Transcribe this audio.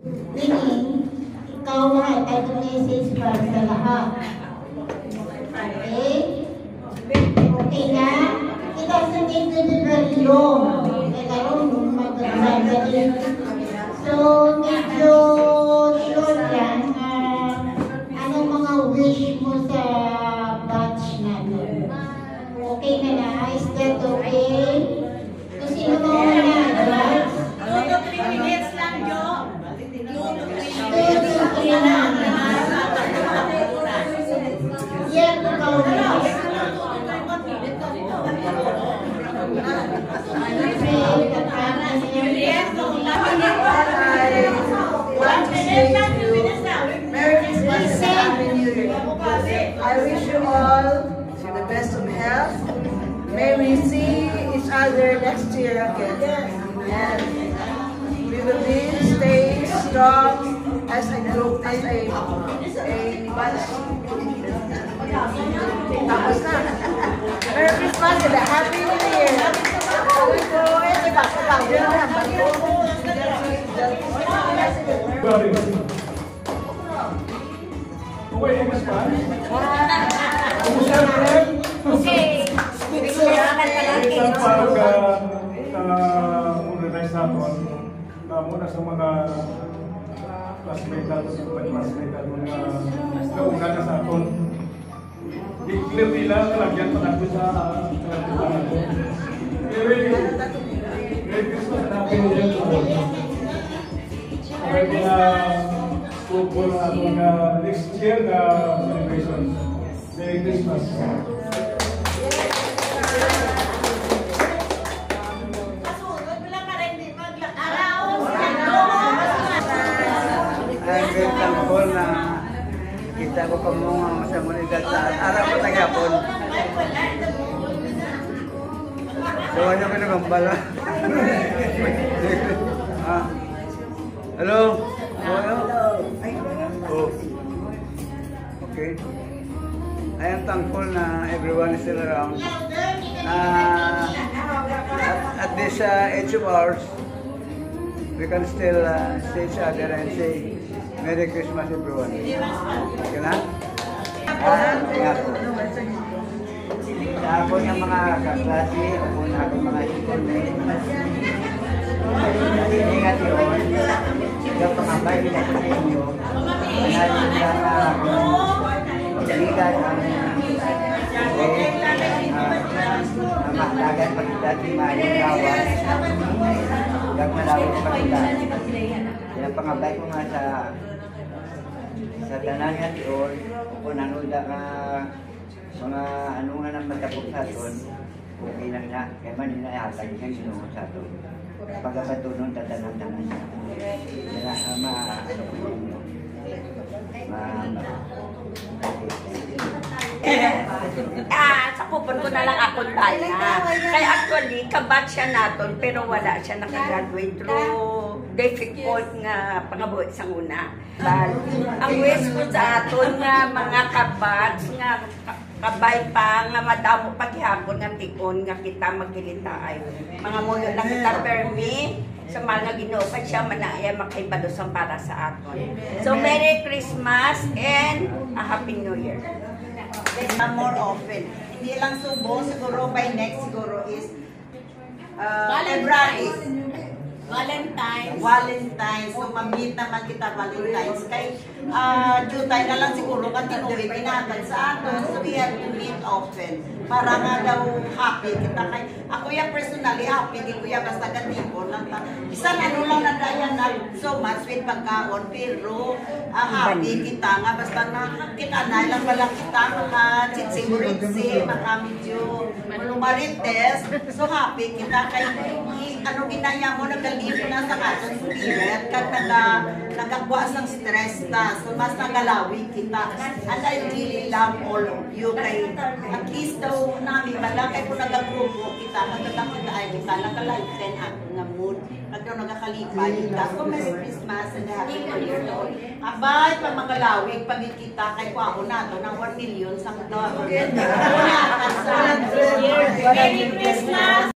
Meaning, ikaw lahat ay message para sa lahat. Okay? Okay na? It doesn't need to be very long. Kailangan mag-graduate. So, medyo short lang. Anong mga wish mo sa batch natin? Okay na na? Is that okay? Kung sino mo na, batch? 2 to 3 minutes lang, Jo. 2 to 3 lang. Yan, ikaw na. I wish you all the best of health. May we see each other next year again. And we will stay strong as a group, as a bunch. Tapos na. Merry Christmas and a Happy New Year. Okay. Isang pag-organize natin muna sa mga classmate natin, classmate natin nauna na sa atin. I-clear nila, lagyan pa natin sa natin. Merry Christmas and Happy New Year to all. Already na football na atong next year na celebration. Merry Christmas. I'm very thankful na kita ko kamungang sa komunidad sa araw ko tagapon. So, ano ka nagambala? Hello? Hello? Oh. Okay. I am thankful na everyone is still around. At this age of ours, we can still see each other and say, Merry Christmas everyone. Okay na? Ingat po. Sa ako ng mga kaklase, ako na ako mga schoolmates. Ingat yun. Yung pangabay nila sa inyo. Manalin lang ako. Pagaligan ang mahalagan pagdati maayong gawas. Huwag malawin pagdati. Kaya pangabay ko nga sa tanan nga tiyon, kung nanuda ka mga ano nga nang matapok sa aton, okay lang na. Kaya man inahatag niya ginoo sa aton. Pagkakatunon tatanan-tanan niya. Kaya ano ko ninyo. Sa kupon ko na lang akong dahil na. Kaya actually, kabat siya naton, pero wala siya nakagraduate through difficult nga pangabuhi sa una. Ang wish ko sa aton nga mga kabats nga kabay pa nga madamo paghihapon nga tikon nga kita magkilita ay mga muyo na kita permi sa mga Ginoo pa siya manaya makaibalusan para sa aton. So Merry Christmas and a Happy New Year. More often. Hindi lang Subo, siguro by next siguro is February. Valentine's. So, mag-meet naman kita Valentine's. Kay, due tayo na lang siguro katinuwi pinatag sa atin. So, we have to meet often. Para nga daw happy kita. Kay, ako yung personally happy. Di ko yung basta gatipon lang. Isang ano lang na dayan na so much with pagkaon. Pero, happy kita nga. Basta nakakita na lang pala kita. Maka-chitsing-ritsi. Maka-medyo marites. So, happy kita. Kay, ano ginaya mo, nagalipin na sa ating spirit, kag nagagwas ng stress na, so mas nagalawi kita. And I really love all of you, kay at least daw namin pala, kay kung nagagrupo kita, nagkakita ay kita, nagalighten ang nga mood, kag daw nagakalipay kita. So Merry Christmas and Happy New Year to all. Abay, pag magalawig, pag kita, kay kwao na to, ng 1 million sa mga. Merry Christmas!